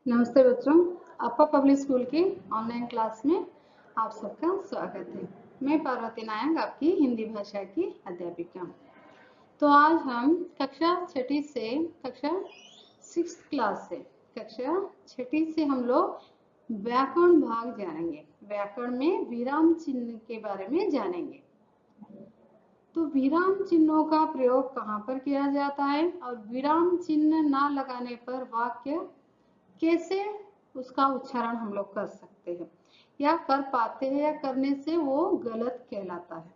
नमस्ते बच्चों, आपका पब्लिक स्कूल की ऑनलाइन क्लास में आप सबका स्वागत है। मैं पार्वती नायक, आपकी हिंदी भाषा की अध्यापिका। तो आज हम कक्षा छठी से कक्षा 6th क्लास से कक्षा छठी से हम लोग व्याकरण भाग जानेंगे। व्याकरण में विराम चिन्ह के बारे में जानेंगे। तो विराम चिन्हों का प्रयोग कहाँ पर किया जाता है और विराम चिन्ह ना लगाने पर वाक्य कैसे उसका उच्चारण हम लोग कर सकते हैं या कर पाते हैं या करने से वो गलत कहलाता है।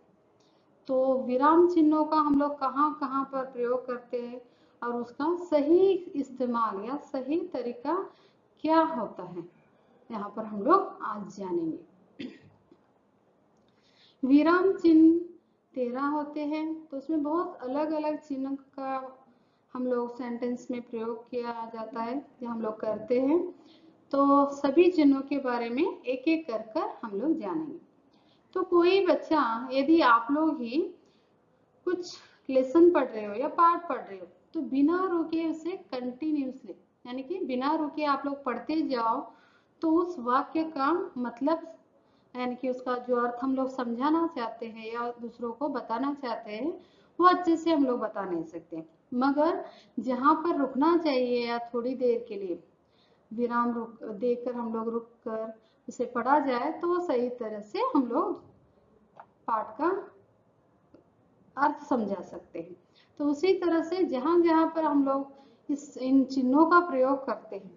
तो विराम चिन्हों का हम लोग कहाँ कहाँ पर प्रयोग करते हैं और उसका सही इस्तेमाल या सही तरीका क्या होता है, यहाँ पर हम लोग आज जानेंगे। विराम चिन्ह 13 होते हैं, तो उसमें बहुत अलग अलग चिन्ह का हम लोग सेंटेंस में प्रयोग किया जाता है, जो हम लोग करते हैं। तो सभी चिन्हों के बारे में एक एक कर हम लोग जानेंगे। तो कोई बच्चा, यदि आप लोग ही कुछ लेसन पढ़ रहे हो या पाठ पढ़ रहे हो, तो बिना रुके उसे कंटिन्यूसली यानी कि बिना रुके आप लोग पढ़ते जाओ, तो उस वाक्य का मतलब यानी कि उसका जो अर्थ हम लोग समझाना चाहते हैं या दूसरों को बताना चाहते हैं, वो अच्छे से हम लोग बता नहीं सकते। मगर जहाँ पर रुकना चाहिए या थोड़ी देर के लिए विराम देकर हम लोग रुक कर उसे पढ़ा जाए, तो वो सही तरह से हम लोग पाठ का अर्थ समझा सकते हैं। तो उसी तरह से जहाँ जहाँ पर हम लोग इन चिन्हों का प्रयोग करते हैं,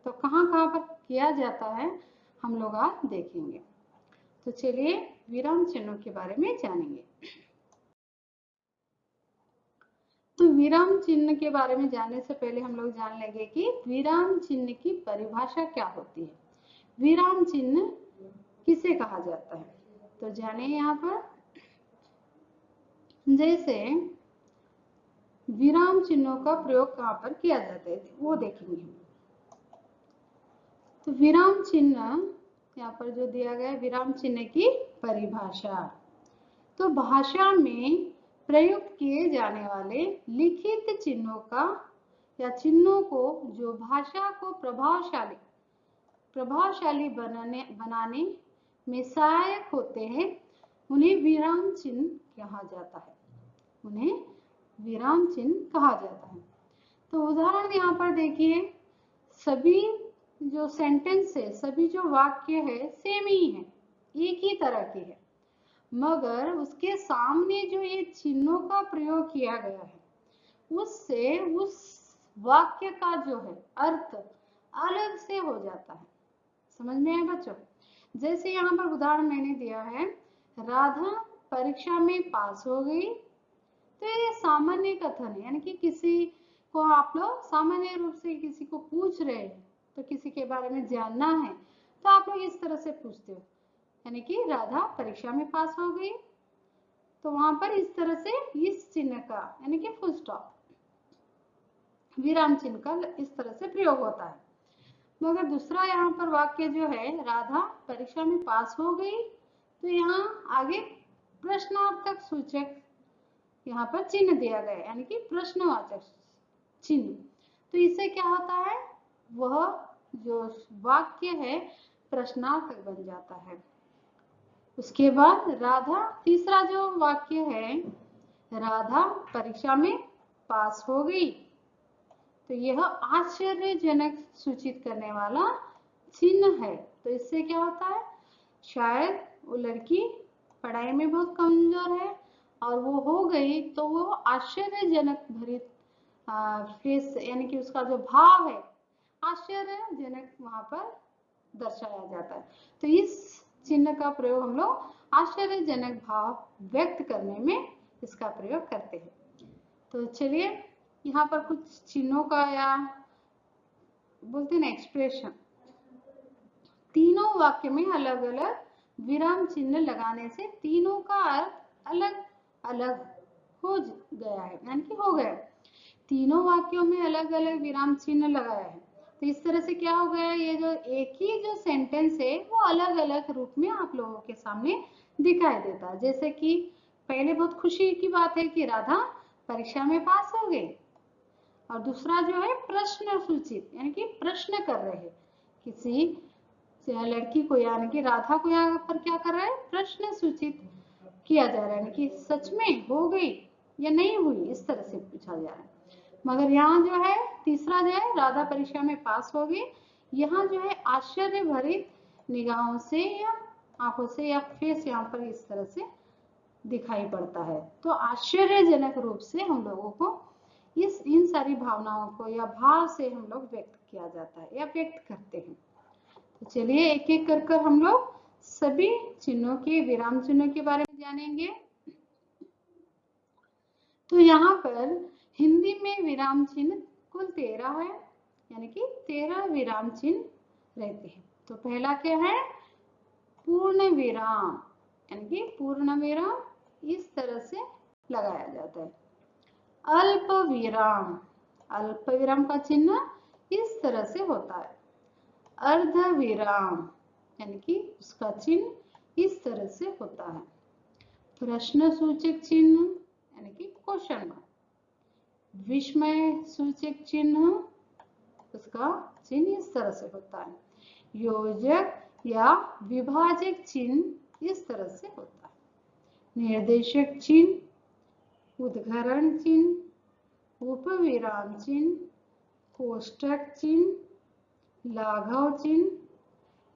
तो कहाँ कहाँ पर किया जाता है हम लोग आज देखेंगे। तो चलिए विराम चिन्हों के बारे में जानेंगे। तो विराम चिन्ह के बारे में जानने से पहले हम लोग जान लेंगे कि विराम चिन्ह की परिभाषा क्या होती है, विराम चिन्ह किसे कहा जाता है। तो जाने यहाँ पर जैसे विराम चिन्हों का प्रयोग कहाँ पर किया जाता है वो देखेंगे हम। तो विराम चिन्ह यहाँ पर जो दिया गया है, विराम चिन्ह की परिभाषा। तो भाषा में प्रयुक्त किए जाने वाले लिखित चिन्हों का या चिन्हों को जो भाषा को प्रभावशाली बनाने में सहायक होते हैं, उन्हें विराम चिन्ह कहा जाता है। उन्हें विराम चिन्ह कहा जाता है। तो उदाहरण यहाँ पर देखिए, सभी जो सेंटेंस है, सभी जो वाक्य है सेम ही है, एक ही तरह के है, मगर उसके सामने जो ये चिन्हों का प्रयोग किया गया है, उससे उस वाक्य का जो है अर्थ अलग से हो जाता है। समझ में आया बच्चों? जैसे यहाँ पर उदाहरण मैंने दिया है, राधा परीक्षा में पास हो गई। तो ये सामान्य कथन है, यानी कि किसी को आप लोग सामान्य रूप से किसी को पूछ रहे हैं, तो किसी के बारे में जानना है, तो आप लोग इस तरह से पूछते हो, यानी कि राधा परीक्षा में पास हो गई। तो वहां पर इस तरह से इस चिन्ह का यानी कि फुल स्टॉप विराम चिन्ह का इस तरह से प्रयोग होता है। मगर दूसरा यहाँ पर वाक्य जो है, राधा परीक्षा में पास हो गई, तो यहाँ आगे प्रश्नार्थक सूचक यहाँ पर चिन्ह दिया गया है, यानी कि प्रश्नवाचक चिन्ह। तो इससे क्या होता है, वह जो वाक्य है प्रश्नार्थक बन जाता है। उसके बाद राधा, तीसरा जो वाक्य है, राधा परीक्षा में पास हो गई, तो यह आश्चर्यजनक सूचित करने वाला चिन्ह है। तो इससे क्या होता है, शायद वो लड़की पढ़ाई में बहुत कमजोर है और वो हो गई, तो वो आश्चर्यजनक भरित फेस यानी कि उसका जो भाव है आश्चर्यजनक वहां पर दर्शाया जाता है। तो इस चिन्ह का प्रयोग हम लोग आश्चर्यजनक भाव व्यक्त करने में इसका प्रयोग करते हैं। तो चलिए यहाँ पर कुछ चिन्हों का या बोलते हैं ना एक्सप्रेशन, तीनों वाक्य में अलग अलग विराम चिन्ह लगाने से तीनों का अर्थ अलग अलग हो गया है, यानी कि हो गया, तीनों वाक्यों में अलग अलग विराम चिन्ह लगाया है। तो इस तरह से क्या हो गया, ये जो एक ही जो सेंटेंस है वो अलग अलग रूप में आप लोगों के सामने दिखाई देता है। जैसे कि पहले बहुत खुशी की बात है कि राधा परीक्षा में पास हो गई, और दूसरा जो है प्रश्न सूचित, यानी कि प्रश्न कर रहे हैं किसी लड़की को, यानी कि राधा को यहाँ पर क्या कर रहा है, प्रश्न सूचित किया जा रहा है, यानी कि सच में हो गई या नहीं हुई, इस तरह से पूछा जा रहा है। मगर यहाँ जो है तीसरा जो है राधा परीक्षा में पास हो गई, यहाँ जो है आश्चर्य भरित निगाहों से या आंखों से या फेस यहाँ पर इस तरह से दिखाई पड़ता है। तो आश्चर्यजनक रूप से हम लोगों को इन सारी भावनाओं को या भाव से हम लोग व्यक्त किया जाता है या व्यक्त करते हैं। तो चलिए एक एक कर हम लोग सभी चिन्हों के, विराम चिन्हों के बारे में जानेंगे। तो यहाँ पर हिंदी में विराम चिन्ह कुल 13 है, यानी कि 13 विराम चिन्ह रहते हैं। तो पहला क्या है, पूर्ण विराम, यानी कि पूर्ण विराम इस तरह से लगाया जाता है। अल्प विराम, अल्प विराम का चिन्ह इस तरह से होता है। अर्ध विराम, यानी कि उसका चिन्ह इस तरह से होता है। प्रश्न सूचक चिन्ह, यानी कि क्वेश्चन मार्क। विस्मय सूचक चिन्ह, उसका चिन्ह इस तरह से होता है। योजक या विभाजक चिन्ह इस तरह से होता है। निर्देशक चिन्ह, उद्घरण चिन्ह, उपविराम चिन्ह, कोष्टक चिन्ह, लाघव चिन्ह,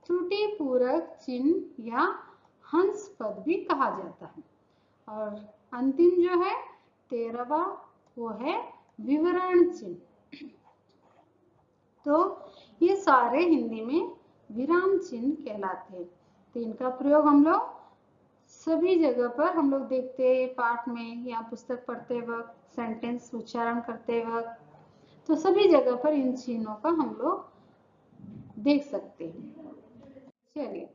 त्रुटि पूरक चिन्ह या हंस पद भी कहा जाता है। और अंतिम जो है 13वां, वो है विवरण चिन्ह। तो ये सारे हिंदी में विराम चिन्ह कहलाते हैं। तो इनका प्रयोग हम लोग सभी जगह पर हम लोग देखते हैं, पाठ में या पुस्तक पढ़ते वक्त, सेंटेंस उच्चारण करते वक्त, तो सभी जगह पर इन चिन्हों का हम लोग देख सकते हैं। चलिए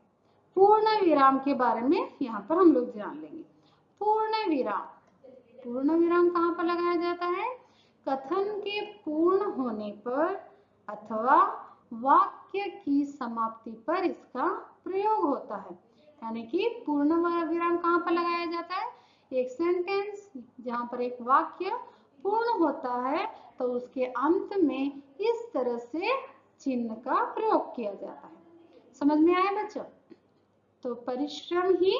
पूर्ण विराम के बारे में यहाँ पर हम लोग जान लेंगे। पूर्ण विराम, पूर्ण विराम कहाँ पर लगाया जाता है, कथन के पूर्ण होने पर अथवा वाक्य की समाप्ति पर इसका प्रयोग होता है। यानी कि पूर्ण विराम कहाँ पर लगाया जाता है, एक सेंटेंस जहाँ पर एक वाक्य पूर्ण होता है तो उसके अंत में इस तरह से चिन्ह का प्रयोग किया जाता है। समझ में आया बच्चों? तो परिश्रम ही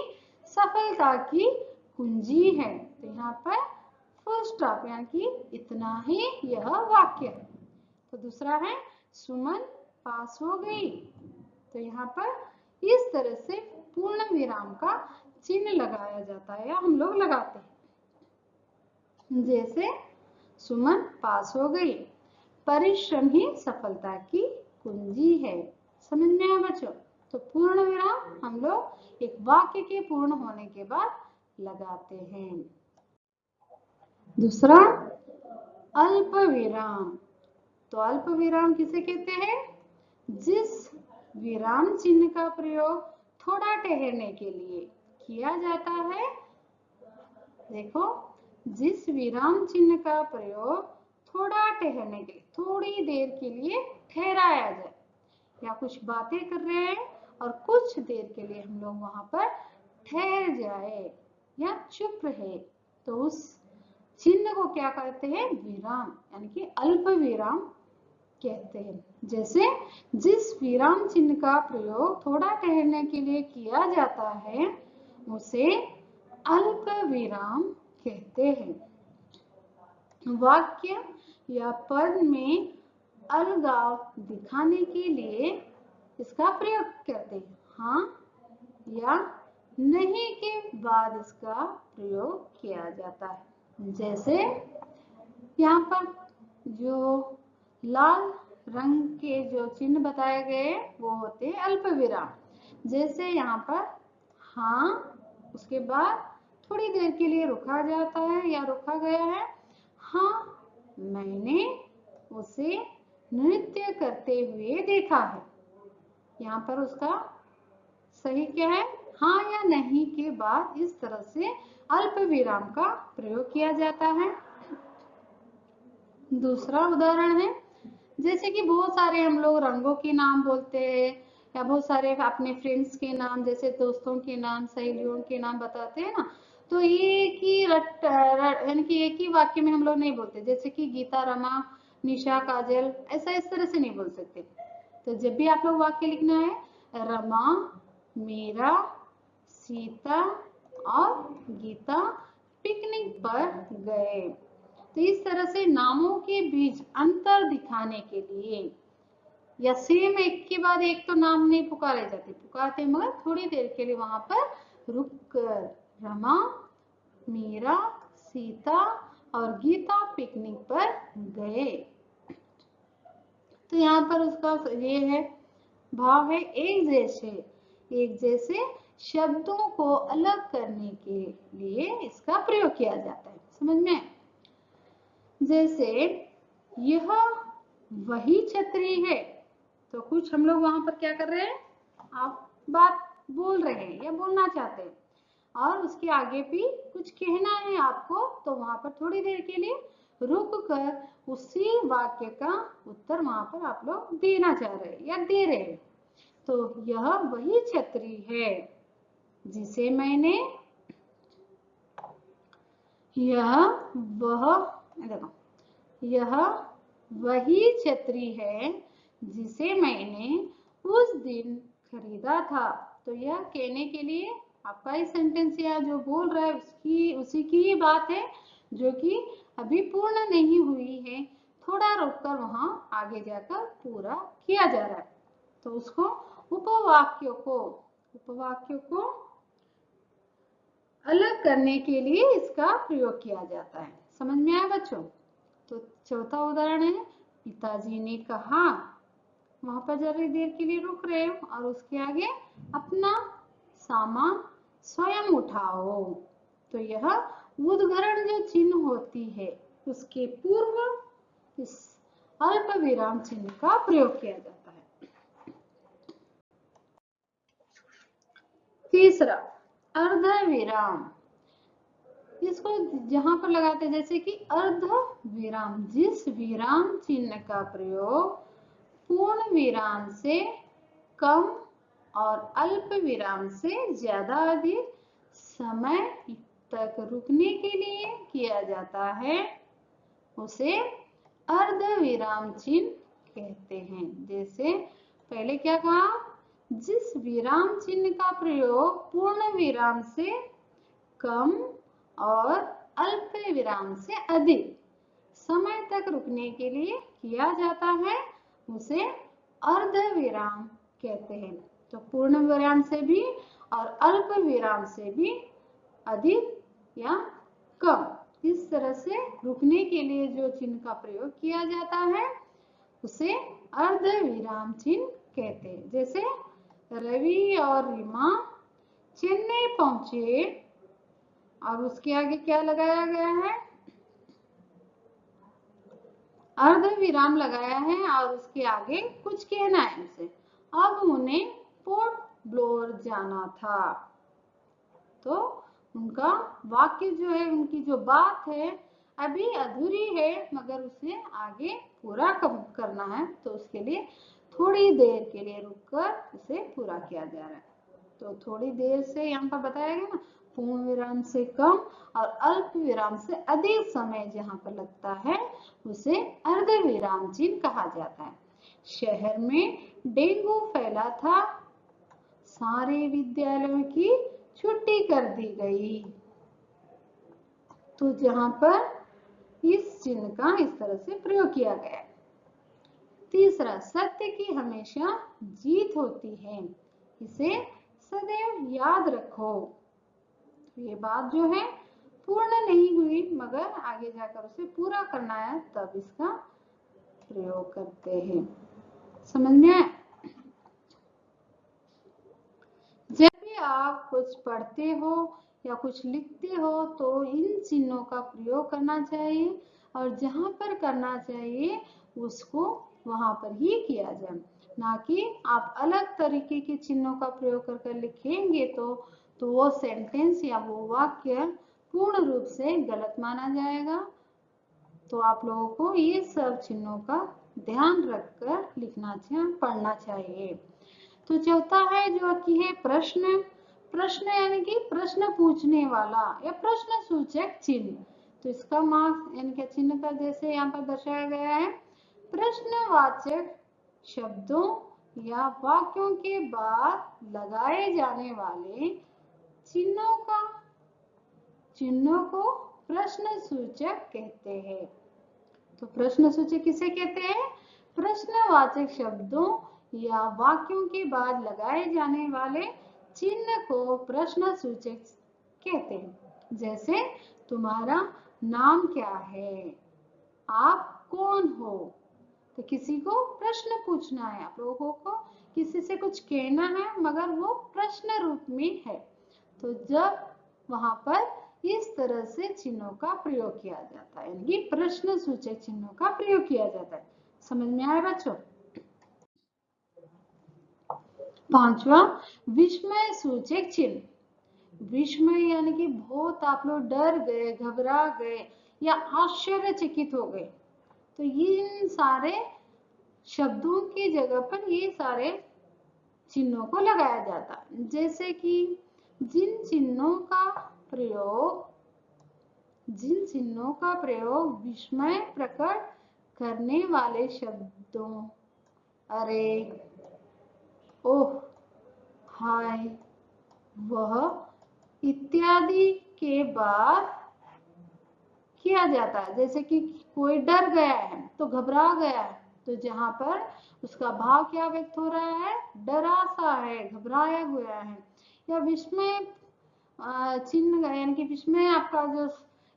सफलता की कुंजी है। तो यहाँ पर फुल स्टॉप, यानी कि इतना ही यह वाक्य है। तो दूसरा है सुमन पास हो गई। तो यहाँ पर इस तरह से पूर्ण विराम का चिन्ह लगाया जाता है या हम लोग लगाते हैं। जैसे सुमन पास हो गई, परिश्रम ही सफलता की कुंजी है। समझ में आया बच्चों? तो पूर्ण विराम हम लोग एक वाक्य के पूर्ण होने के बाद लगाते हैं। दूसरा अल्प विराम। तो अल्प विराम किसे कहते हैं, जिस विराम चिन्ह का प्रयोग थोड़ा ठहरने के लिए किया जाता है। देखो, जिस विराम चिन्ह का प्रयोग थोड़ा ठहरने के लिए, थोड़ी देर के लिए ठहराया जाए, या कुछ बातें कर रहे हैं और कुछ देर के लिए हम लोग वहां पर ठहर जाए या चुप रहे, तो उस चिन्ह को क्या कहते हैं, विराम, यानी कि अल्प विराम कहते हैं। जैसे जिस विराम चिन्ह का प्रयोग थोड़ा ठहरने के लिए किया जाता है उसे अल्प विराम कहते हैं। वाक्य या पद में अलगाव दिखाने के लिए इसका प्रयोग करते हैं। हाँ या नहीं के बाद इसका प्रयोग किया जाता है। जैसे यहाँ पर जो लाल रंग के जो चिन्ह बताए गए वो होते हैं अल्प विराम। जैसे यहाँ पर हाँ, उसके बाद थोड़ी देर के लिए रुका जाता है या रुका गया है। हाँ, मैंने उसे नृत्य करते हुए देखा है। यहाँ पर उसका सही क्या है, हाँ या नहीं के बाद इस तरह से अल्प विराम का प्रयोग किया जाता है। दूसरा उदाहरण है, जैसे कि बहुत सारे हम लोग रंगों के नाम बोलते हैं या बहुत सारे अपने फ्रेंड्स के नाम, जैसे दोस्तों के नाम, सहेलियों के नाम बताते हैं ना, तो एक ही यानी कि एक ही वाक्य में हम लोग नहीं बोलते। जैसे कि गीता रमा निशा, काजल, ऐसा इस तरह से नहीं बोल सकते। तो जब भी आप लोग वाक्य लिखना है, रमा, मीरा, सीता और गीता पिकनिक पर गए। तो इस तरह से नामों के बीच अंतर दिखाने के लिए, या सेम एक के बाद एक तो नाम नहीं पुकारे जाते, पुकारते मगर थोड़ी देर के लिए वहां पर रुक कर, रमा, मीरा, सीता और गीता पिकनिक पर गए। तो यहाँ पर उसका ये है, भाव है एक जैसे शब्दों को अलग करने के लिए इसका प्रयोग किया जाता है। समझ में? जैसे यह वही छतरी है, तो कुछ हम लोग वहां पर क्या कर रहे हैं, आप बात बोल रहे हैं या बोलना चाहते हैं और उसके आगे भी कुछ कहना है आपको, तो वहां पर थोड़ी देर के लिए रुक कर उसी वाक्य का उत्तर वहां पर आप लोग देना चाह रहे हैं या दे रहे हैं। तो यह वही छतरी है जिसे मैंने, यह वही छतरी है जिसे मैंने उस दिन खरीदा था। तो यह कहने के लिए आपका ही सेंटेंस या जो बोल रहा है उसी की ही बात है, जो कि अभी पूर्ण नहीं हुई है, थोड़ा रुककर वहां आगे जाकर पूरा किया जा रहा है। तो उसको उपवाक्यों को अलग करने के लिए इसका प्रयोग किया जाता है। समझ में आया बच्चों? तो चौथा उदाहरण है, पिताजी ने कहा, वहां पर जरा देर के लिए रुक रहे हो और उसके आगे अपना सामान स्वयं उठाओ। तो यह उद्गरण जो चिन्ह होती है उसके पूर्व इस अल्प विराम चिन्ह का प्रयोग किया जाता है। तीसरा, अर्ध विराम। इसको जहां पर लगाते हैं, जैसे कि अर्ध विराम, जिस विराम चिन्ह का प्रयोग पूर्ण विराम से कम और अल्प विराम से ज्यादा अधिक समय तक रुकने के लिए किया जाता है, उसे अर्ध विराम चिन्ह कहते हैं। जैसे पहले क्या कहा, जिस विराम चिन्ह का प्रयोग पूर्ण विराम से कम और अल्प विराम से अधिक समय तक रुकने के लिए किया जाता है, उसे अर्ध विराम कहते हैं। तो पूर्ण विराम से भी और अल्प विराम से भी अधिक या कम, इस तरह से रुकने के लिए जो चिन्ह का प्रयोग किया जाता है उसे अर्ध विराम चिन्ह कहते हैं। जैसे रवि और रीमा चेन्नई पहुंचे और उसके आगे क्या लगाया गया है, अर्ध विराम लगाया है और उसके आगे कुछ कहना है उसे। अब उन्हें पोर्ट ब्लोर जाना था, तो उनका वाक्य जो है, उनकी जो बात है अभी अधूरी है मगर उसे आगे पूरा करना है, तो उसके लिए थोड़ी देर के लिए रुककर उसे पूरा किया जा रहा है। तो थोड़ी देर से यहाँ पर बताया गया ना, पूर्ण विराम से कम और अल्प विराम से अधिक समय जहाँ पर लगता है उसे अर्ध विराम चिन्ह कहा जाता है। शहर में डेंगू फैला था, सारे विद्यालयों की छुट्टी कर दी गई। तो जहाँ पर इस चिन्ह का इस तरह से प्रयोग किया गया। तीसरा, सत्य की हमेशा जीत होती है, इसे सदैव याद रखो। ये बात जो है पूर्ण नहीं हुई मगर आगे जाकर उसे पूरा करना है, तब इसका प्रयोग करते हैं। समझ में आया? जब भी आप कुछ पढ़ते हो या कुछ लिखते हो तो इन चिन्हों का प्रयोग करना चाहिए, और जहां पर करना चाहिए उसको वहां पर ही किया जाए, ना कि आप अलग तरीके के चिन्हों का प्रयोग करके लिखेंगे तो वो सेंटेंस या वो वाक्य पूर्ण रूप से गलत माना जाएगा। तो आप लोगों को ये सब चिन्हों का ध्यान रखकर लिखना चाहिए, पढ़ना चाहिए। तो चौथा है जो कि है प्रश्न यानी कि प्रश्न पूछने वाला या प्रश्न सूचक चिन्ह। तो इसका मार्क्स यानी कि चिन्ह का जैसे यहाँ पर दर्शाया गया है, प्रश्नवाचक शब्दों या वाक्यों के बाद लगाए जाने वाले चिन्हों को प्रश्न सूचक कहते हैं। तो प्रश्न सूचक किसे कहते हैं? प्रश्नवाचक शब्दों या वाक्यों के बाद लगाए जाने वाले चिन्ह को प्रश्न सूचक कहते हैं। जैसे तुम्हारा नाम क्या है, आप कौन हो। तो किसी को प्रश्न पूछना है, आप लोगों को किसी से कुछ कहना है मगर वो प्रश्न रूप में है, तो जब वहां पर इस तरह से चिन्हों का प्रयोग किया जाता है, यानी प्रश्न सूचक चिन्हों का प्रयोग किया जाता है। समझ में आया बच्चों? पांचवा, विस्मय सूचक चिन्ह। विस्मय यानी कि बहुत आप लोग डर गए, घबरा गए या आश्चर्यचकित हो गए, तो इन सारे शब्दों की जगह पर ये सारे चिन्हों को लगाया जाता है। जैसे कि जिन चिन्हों का प्रयोग विस्मय प्रकट करने वाले शब्दों, अरे, ओह, हाय, वह इत्यादि के बाद किया जाता है। जैसे कि कोई डर गया है तो घबरा गया है, तो जहां पर उसका भाव क्या व्यक्त हो रहा है? डरा सा है, घबराया हुआ है। या विस्मय चिन्ह यानी कि विस्मय आपका जो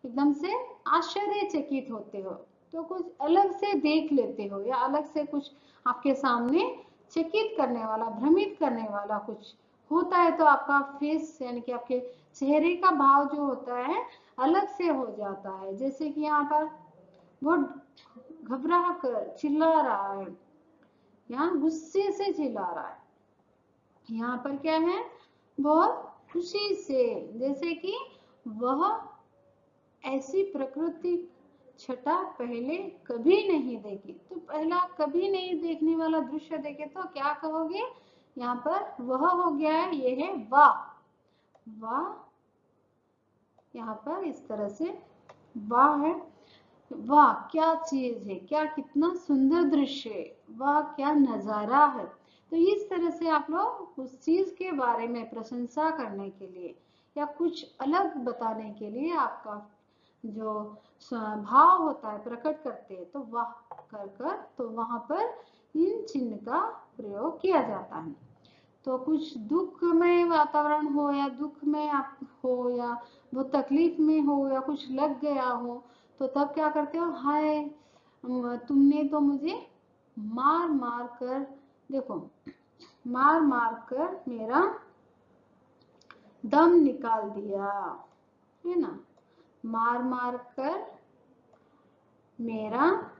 एकदम से आश्चर्यचकित होते हो, तो कुछ अलग से देख लेते हो या अलग से कुछ आपके सामने चकित करने वाला, भ्रमित करने वाला कुछ होता है, तो आपका फेस यानी कि आपके चेहरे का भाव जो होता है अलग से हो जाता है। जैसे कि यहाँ पर वो घबरा कर चिल्ला रहा है, यहाँ गुस्से से चिल्ला रहा है, यहाँ पर क्या है? बहुत खुशी से, जैसे कि वह ऐसी प्रकृति छटा पहले कभी नहीं देखी। तो पहला कभी नहीं देखने वाला दृश्य देखे तो क्या कहोगे? यहाँ पर वह हो गया है, ये है वाह। वाह, यहाँ पर इस तरह से वाह है, वाह क्या चीज है, क्या कितना सुंदर दृश्य है, वाह क्या नजारा है। तो इस तरह से आप लोग उस चीज के बारे में प्रशंसा करने के लिए या कुछ अलग बताने के लिए आपका जो भाव होता है प्रकट करते हैं, तो वाह कर तो वहां पर इन चिन्ह का प्रयोग किया जाता है। तो कुछ दुखमय वातावरण हो या दुख में आप हो या वो तकलीफ में हो या कुछ लग गया हो, तो तब क्या करते हो? हाय, तुमने तो मुझे मार मार कर, देखो, मार मार कर मेरा दम निकाल दिया, है ना? मार मार कर मेरा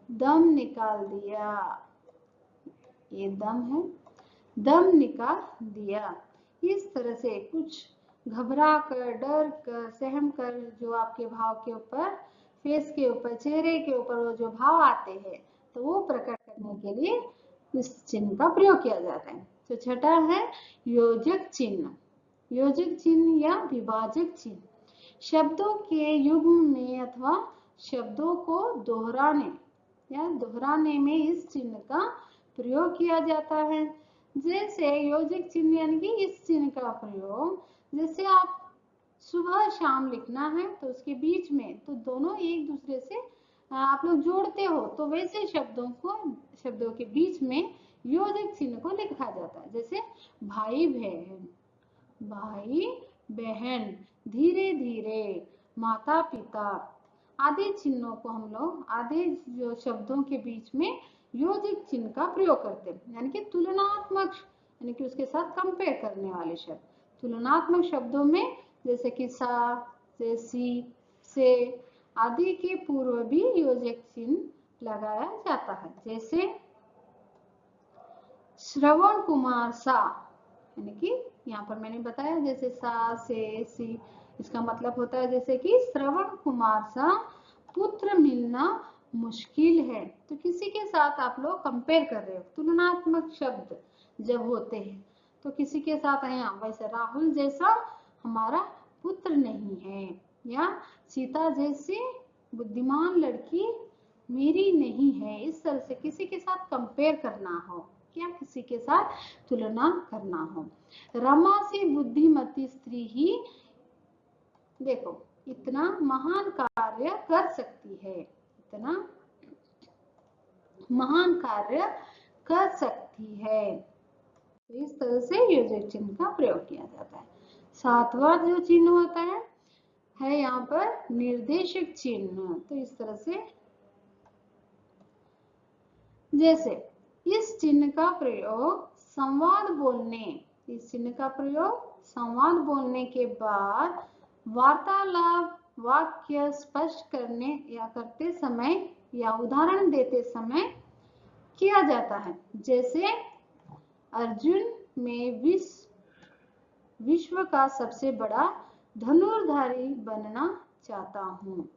दम निकाल दिया, ये दम है, दम निकाल दिया। इस तरह से कुछ घबरा कर, डर कर, सहम कर जो आपके भाव के ऊपर, फेस के ऊपर, चेहरे के ऊपर वो जो भाव आते हैं, तो वो प्रकट करने के लिए इस चिन्ह का प्रयोग किया जाता है। तो छठा है योजक चिन्ह। योजक चिन्ह या विभाजक चिन्ह, शब्दों के युग्म में अथवा शब्दों को दोहराने में इस चिन्ह का प्रयोग किया जाता है। जैसे योजक चिन्ह यानी कि इस चिन्ह का प्रयोग, जैसे आप सुबह शाम लिखना है तो उसके बीच में तो दोनों एक दूसरे से आप लोग जोड़ते हो, तो वैसे शब्दों के बीच में योजक चिन्ह को लिखा जाता है। जैसे भाई बहन, भाई बहन, धीरे धीरे, माता पिता आदि चिन्हों को हम लोग आदि जो शब्दों के बीच में योजित चिन्ह का प्रयोग करते हैं, यानी कि तुलनात्मक, यानी कि उसके साथ कंपेयर करने वाले शब्द। तुलनात्मक शब्दों में जैसे कि सा, से, सी, से आदि के पूर्व भी योजक चिन्ह लगाया जाता है। जैसे श्रवण कुमार सा, यानी कि यहाँ पर मैंने बताया जैसे सा, से, सी, इसका मतलब होता है जैसे कि श्रवण कुमार सा पुत्र मिलना मुश्किल है। तो किसी के साथ आप लोग कंपेयर कर रहे हो, तुलनात्मक शब्द जब होते हैं तो किसी के साथ यहाँ वैसे राहुल जैसा हमारा पुत्र नहीं है, या सीता जैसी बुद्धिमान लड़की मेरी नहीं है, इस तरह से किसी के साथ कंपेयर करना हो, क्या किसी के साथ तुलना करना हो। रमा से बुद्धिमती स्त्री ही देखो इतना महान कार्य कर सकती है, इतना महान कार्य कर सकती है। तो इस तरह से योजक चिन्ह का प्रयोग किया जाता है। सातवां जो चिन्ह होता है यहाँ पर निर्देशक चिन्ह। तो इस तरह से जैसे इस चिन्ह का प्रयोग संवाद बोलने, इस चिन्ह का प्रयोग संवाद बोलने के बाद वार्तालाप वाक्य स्पष्ट करने या करते समय या उदाहरण देते समय किया जाता है। जैसे अर्जुन में विश्व का सबसे बड़ा धनुर्धारी बनना चाहता हूँ,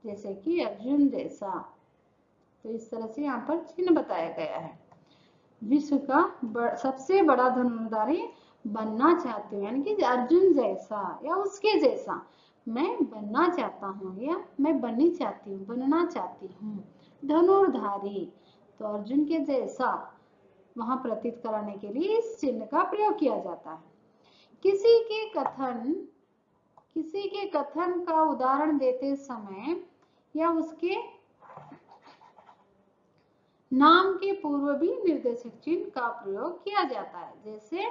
जैसे कि अर्जुन जैसा। तो इस तरह से यहाँ पर चिन्ह बताया गया है। विश्व का सबसे बड़ा धनुर्धारी बनना चाहते हो, यानी कि अर्जुन जैसा या उसके जैसा मैं बनना चाहता हूँ या मैं बननी चाहती हूँ, बनना चाहती हूँ धनुर्धारी। तो अर्जुन के जैसा वहां प्रतीत कराने के लिए इस चिन्ह का प्रयोग किया जाता है। किसी के कथन का उदाहरण देते समय या उसके नाम के पूर्व भी निर्देशक चिन्ह का प्रयोग किया जाता है। जैसे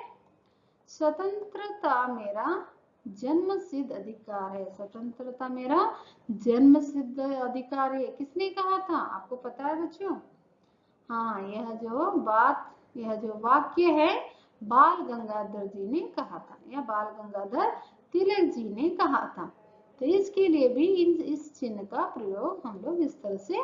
स्वतंत्रता मेरा जन्म सिद्ध अधिकार है, स्वतंत्रता मेरा जन्म सिद्ध अधिकार है, किसने कहा था आपको पता है बच्चों? हाँ, यह जो वाक्य है बाल गंगाधर जी ने कहा था या बाल गंगाधर तिलक जी ने कहा था। तो इसके लिए भी इस चिन्ह का प्रयोग हम लोग इस तरह से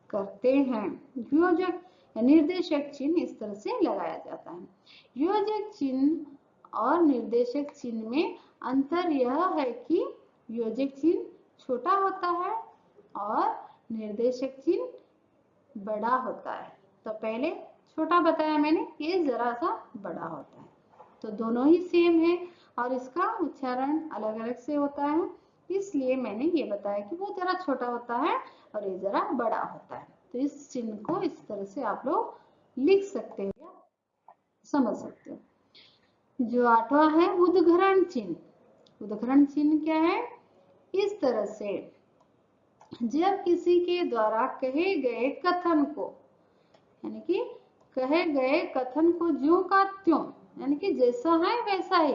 करते हैं। योजक निर्देशक चिन्ह इस तरह से लगाया जाता है। योजक चिन्ह और निर्देशक चिन्ह में अंतर यह है कि योजक चिन्ह छोटा होता है और निर्देशक चिन्ह बड़ा होता है। तो पहले छोटा बताया मैंने, ये जरा सा बड़ा होता है। तो दोनों ही सेम है और इसका उच्चारण अलग अलग से होता है, इसलिए मैंने ये बताया कि वो जरा छोटा होता है और ये जरा बड़ा होता है। तो इस चिन्ह को इस तरह से आप लोग लिख सकते हो या समझ सकते हो। जो आठवां है उद्घरण चिन्ह। उद्घरण चिन्ह क्या है? इस तरह से जब किसी के द्वारा कहे गए कथन को, यानी कि कहे गए कथन को ज्यों का त्यों, यानी कि जैसा है वैसा ही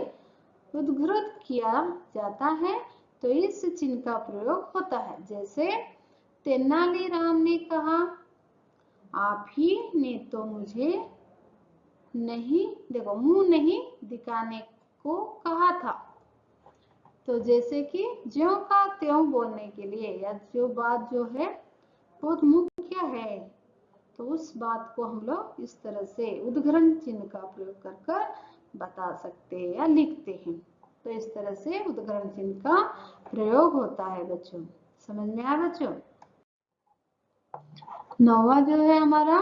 उद्धृत किया जाता है, तो इस चिन्ह का प्रयोग होता है। जैसे तेनालीराम ने कहा, आप ही ने तो मुझे नहीं देखो मुंह नहीं दिखाने को कहा था। तो जैसे कि ज्यों का त्यों बोलने के लिए या जो बात जो है बहुत मुख्य है, तो उस बात को हम लोग इस तरह से उद्घरण चिन्ह का प्रयोग कर कर बता सकते हैं या लिखते हैं। तो इस तरह से उद्घरण चिन्ह का प्रयोग होता है बच्चों। समझ में आया बच्चों? नौवां जो है हमारा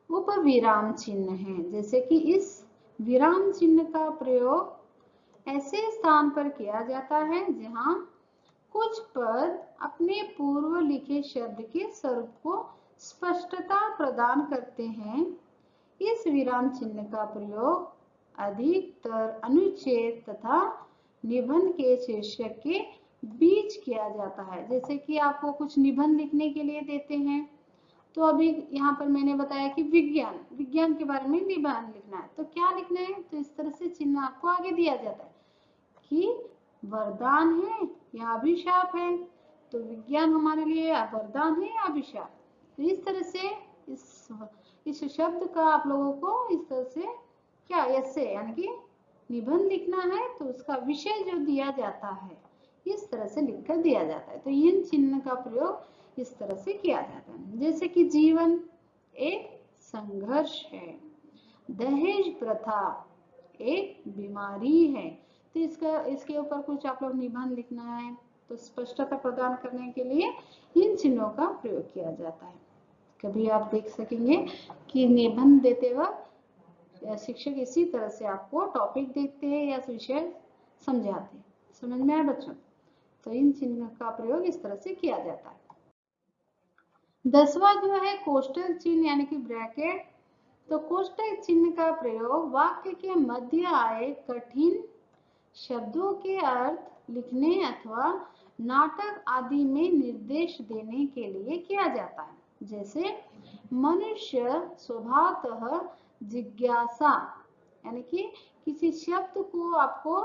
उपविराम चिन्ह है। जैसे कि इस विराम चिन्ह का प्रयोग ऐसे स्थान पर किया जाता है जहां कुछ पद अपने पूर्व लिखे शब्द के स्वरूप को स्पष्टता प्रदान करते हैं। इस विराम चिन्ह का प्रयोग अधिकतर अनुच्छेद तथा निबंध के शीर्षक के बीच किया जाता है। जैसे कि आपको कुछ निबंध लिखने के लिए देते हैं, तो अभी यहाँ पर मैंने बताया कि विज्ञान के बारे में निबंध लिखना है, तो क्या लिखना है? तो इस तरह से चिन्ह आपको आगे दिया जाता है कि वरदान है या अभिशाप है। तो विज्ञान हमारे लिए वरदान है या अभिशाप। तो इस तरह से इस शब्द का आप लोगों को इस तरह से क्या ऐसे यानी कि निबंध लिखना है, तो उसका विषय जो दिया जाता है इस तरह से लिखकर दिया जाता है। तो इन चिन्ह का प्रयोग इस तरह से किया जाता है। जैसे कि जीवन एक संघर्ष है, दहेज प्रथा एक बीमारी है। तो इसके ऊपर कुछ आप लोग निबंध लिखना है, तो स्पष्टता प्रदान करने के लिए इन चिन्हों का प्रयोग किया जाता है। कभी आप देख सकेंगे कि निबंध देते वक्त शिक्षक इसी तरह से आपको टॉपिक देते हैं या विषय समझाते हैं। समझ में आया बच्चों? तो इन चिन्ह का प्रयोग इस तरह से किया जाता है। 10वां जो है कोष्टक चिन्ह यानी कि ब्रैकेट। तो कोष्टक चिन्ह का प्रयोग वाक्य के मध्य आए कठिन शब्दों के अर्थ लिखने अथवा नाटक आदि में निर्देश देने के लिए किया जाता है। जैसे मनुष्य स्वभावतः जिज्ञासा, यानी कि किसी शब्द को आपको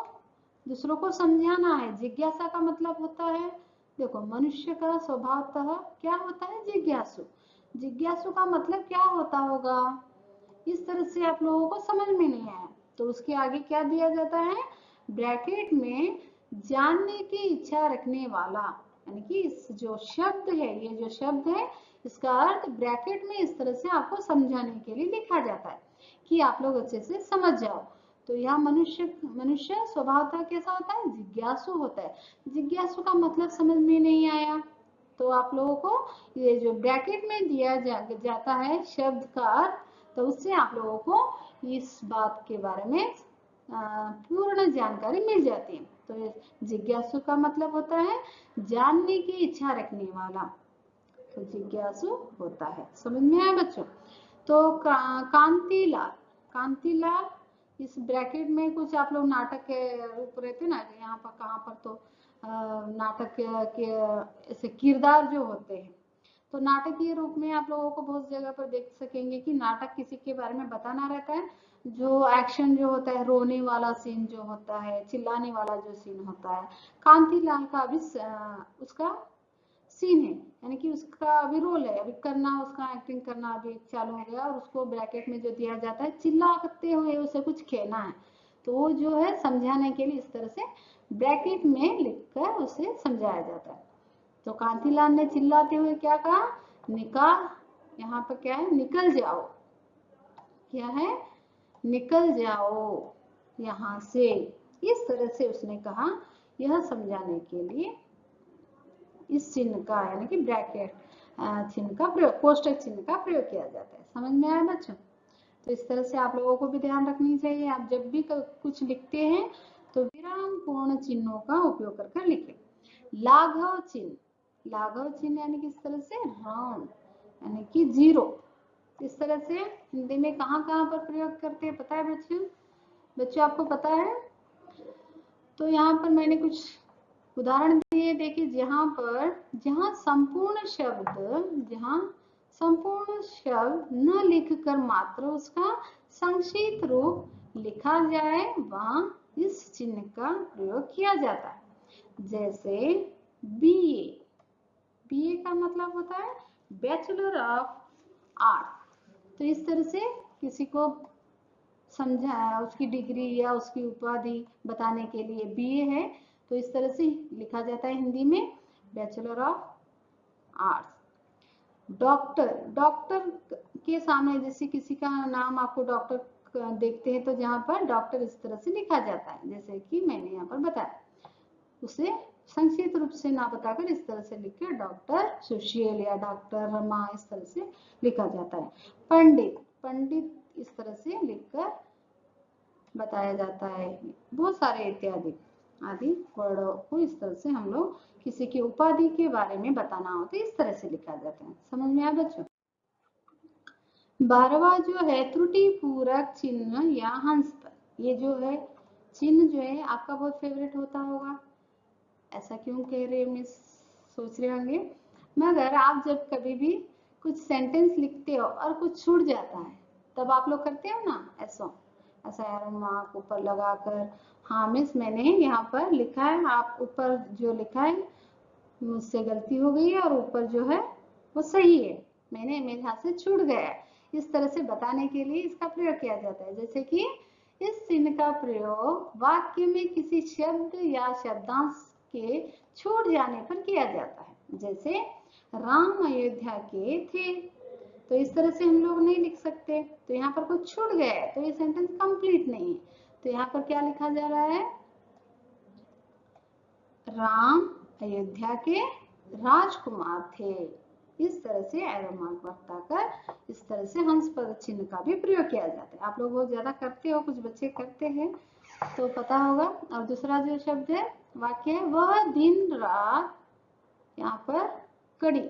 दूसरों को समझाना है। जिज्ञासा का मतलब होता है, देखो मनुष्य का स्वभावतः क्या होता है, जिज्ञासु। जिज्ञासु का मतलब क्या होता होगा, इस तरह से आप लोगों को समझ में नहीं आया तो उसके आगे क्या दिया जाता है, ब्रैकेट में जानने की इच्छा रखने वाला, यानी कि इस जो शब्द है, ये जो शब्द है इसका अर्थ ब्रैकेट में इस तरह से आपको समझाने के लिए लिखा जाता है कि आप लोग अच्छे से समझ जाओ। तो यहाँ मनुष्य स्वभावतः कैसा होता है, जिज्ञासु होता है। जिज्ञासु का मतलब समझ में नहीं आया तो आप लोगों को ये जो ब्रैकेट में दिया जाता है शब्द का अर्थ, तो उससे आप लोगों को इस बात के बारे में पूर्ण जानकारी मिल जाती है। तो जिज्ञासु का मतलब होता है जानने की इच्छा रखने वाला, तो जिज्ञासु होता है। समझ में आया बच्चों? तो कांतिलाल, कांतिलाल इस ब्रैकेट में कुछ आप लोग नाटक के रूप रहते ना, यहाँ पर कहाँ पर तो नाटक के ऐसे किरदार जो होते हैं, तो नाटकीय रूप में आप लोगों को बहुत जगह पर देख सकेंगे कि नाटक किसी के बारे में बताना रहता है। जो एक्शन जो होता है, रोने वाला सीन जो होता है, चिल्लाने वाला जो सीन होता है, कांतिलाल का अभी उसका सीन है, यानी कि उसका अभी रोल है, अभी करना, उसका एक्टिंग करना अभी चालू हो गया और उसको ब्रैकेट में जो दिया जाता है चिल्लाते हुए उसे कुछ कहना है, तो वो जो है समझाने के लिए इस तरह से ब्रैकेट में लिखकर उसे समझाया जाता है। तो कांतिलाल ने चिल्लाते हुए क्या कहा, निकाल, यहाँ पर क्या है, निकल जाओ, क्या है, निकल जाओ यहाँ से, इस तरह से उसने कहा। यह समझाने के लिए इस चिन्ह का यानी कि ब्रैकेट चिन्ह का प्रयोग, कोष्टक चिन्ह का प्रयोग किया जाता है। समझ में आया बच्चों? तो इस तरह से आप लोगों को भी ध्यान रखनी चाहिए, आप जब भी कुछ लिखते हैं तो विराम पूर्ण चिन्हों का उपयोग कर लिखें। लाघव चिन्ह, लाघव चिन्ह यानी कि इस तरह से राउंड यानी कि जीरो, इस तरह से हिंदी में कहाँ कहाँ पर प्रयोग करते हैं पता है बच्चों? बच्चों आपको पता है? तो यहाँ पर मैंने कुछ उदाहरण दिए, देखिए जहाँ संपूर्ण शब्द न लिखकर मात्र उसका संक्षिप्त रूप लिखा जाए वहां इस चिन्ह का प्रयोग किया जाता है। जैसे बीए, बीए का मतलब होता है बैचलर ऑफ आर्ट। तो इस तरह से किसी को समझा, उसकी डिग्री या उसकी उपाधि बताने के लिए बीए है, तो इस तरह से लिखा जाता है हिंदी में bachelor of arts. Doctor, doctor के सामने जैसे किसी का नाम आपको डॉक्टर देखते हैं तो जहाँ पर डॉक्टर इस तरह से लिखा जाता है, जैसे कि मैंने यहाँ पर बताया, उसे संक्षिप्त रूप से ना बताकर इस तरह से लिखकर डॉक्टर सुशील या डॉक्टर रमा इस तरह से लिखा जाता है। पंडित, पंडित इस तरह से लिखकर बताया जाता है। बहुत सारे इत्यादि आदि वर्डों को इस तरह से हम लोग किसी की उपाधि के बारे में बताना हो तो इस तरह से लिखा जाता है। समझ में आया बच्चों? 12वां जो है त्रुटि पूरक चिन्ह या हंस पर, ये जो है चिन्ह जो है आपका बहुत फेवरेट होता होगा, ऐसा क्यों कह रहे मिस, सोच रहे होंगे, मगर आप जब कभी भी कुछ सेंटेंस लिखते हो और कुछ छूट जाता है तब आप लोग करते हो ना ऐसा, ऐसा एरो मार्क ऊपर लगाकर, हाँ मिस मैंने यहाँ पर लिखा है, आप ऊपर जो लिखा है मुझसे गलती हो गई है और ऊपर जो है वो सही है, मैंने मेरे हाथ से छूट गया है, इस तरह से बताने के लिए इसका प्रयोग किया जाता है। जैसे कि इस चिन्ह का प्रयोग वाक्य में किसी शब्द या शब्दांश के छूट जाने पर किया जाता है। जैसे राम अयोध्या के थे, तो इस तरह से हम लोग नहीं लिख सकते, तो यहाँ पर कुछ छूट गया है तो ये सेंटेंस कंप्लीट नहीं है, तो यहाँ पर क्या लिखा जा रहा है, राम अयोध्या के राजकुमार थे। इस तरह से एरो मार्क बताकर इस तरह से हंस पद चिन्ह का भी प्रयोग किया जाता है। आप लोग बहुत ज्यादा करते हो, कुछ बच्चे करते हैं तो पता होगा। और दूसरा जो शब्द है वाक्य है, वह दिन रात, यहाँ पर कड़ी,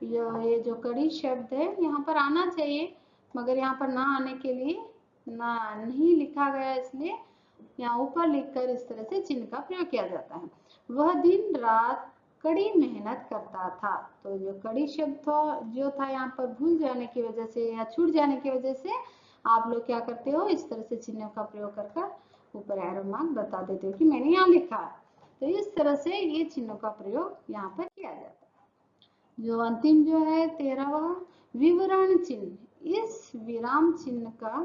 ये जो कड़ी शब्द है यहाँ पर आना चाहिए, मगर यहाँ पर ना आने के लिए ना नहीं लिखा गया, इसलिए यहाँ ऊपर लिखकर इस तरह से चिन्ह का प्रयोग किया जाता है। वह दिन रात कड़ी मेहनत करता था। तो जो कड़ी शब्द जो था यहाँ पर भूल जाने की वजह से या छूट जाने की वजह से आप लोग क्या करते हो, इस तरह से चिन्ह का प्रयोग कर ऊपर एरो मार्क बता देते हो कि मैंने यहाँ लिखा है। तो इस तरह से ये चिन्हों का प्रयोग यहाँ पर किया जाता है। जो अंतिम जो है 13वां विवरण चिन्ह। इस विराम चिन्ह का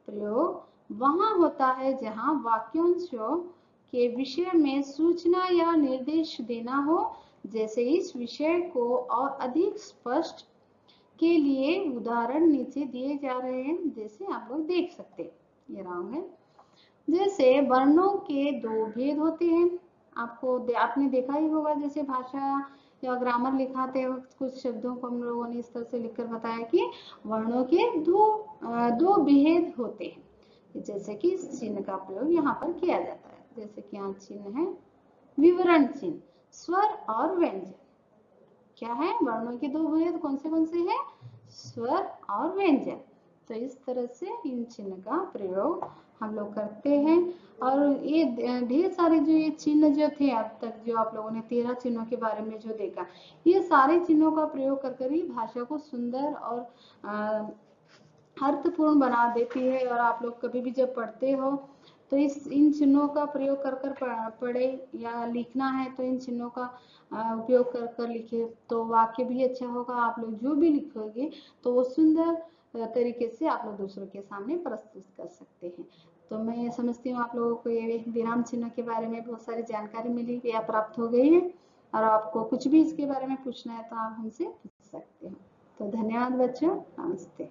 प्रयोग वहां होता है जहां वाक्यांशों के विषय में सूचना या निर्देश देना हो। जैसे इस विषय को और अधिक स्पष्ट के लिए उदाहरण नीचे दिए जा रहे हैं, जैसे आप लोग देख सकते हैं। ये रॉन्ग है। जैसे वर्णों के दो भेद होते हैं। आपने देखा ही होगा, जैसे भाषा या ग्रामर लिखाते वक्त कुछ शब्दों को हम लोगों ने इस तरह से लिखकर बताया कि वर्णों के दो भेद होते हैं। जैसे कि इस चिन्ह का प्रयोग यहाँ पर किया जाता है। जैसे कि यहाँ चिन्ह है विवरण चिन्ह, स्वर और व्यंजन। क्या है, वर्णों के दो भेद कौन से हैं, स्वर और व्यंजन। तो इस तरह से इन चिन्ह का प्रयोग हम लोग करते हैं। और ये ढेर सारे जो ये चिन्ह जो थे अब तक, जो आप लोगों ने 13 चिन्हों के बारे में जो देखा, ये सारे चिन्हों का प्रयोग कर ही भाषा को सुंदर और अर्थपूर्ण बना देती है। और आप लोग कभी भी जब पढ़ते हो तो इन चिन्हों का प्रयोग कर पढ़े या लिखना है तो इन चिन्हों का उपयोग कर लिखे तो वाक्य भी अच्छा होगा। आप लोग जो भी लिखोगे तो वो सुंदर तरीके से आप लोग दूसरों के सामने प्रस्तुत कर सकते हैं। तो मैं ये समझती हूँ आप लोगों को ये विराम चिन्ह के बारे में बहुत सारी जानकारी मिली या प्राप्त हो गई है। और आपको कुछ भी इसके बारे में पूछना है तो आप हमसे पूछ सकते हो। तो धन्यवाद बच्चों, नमस्ते।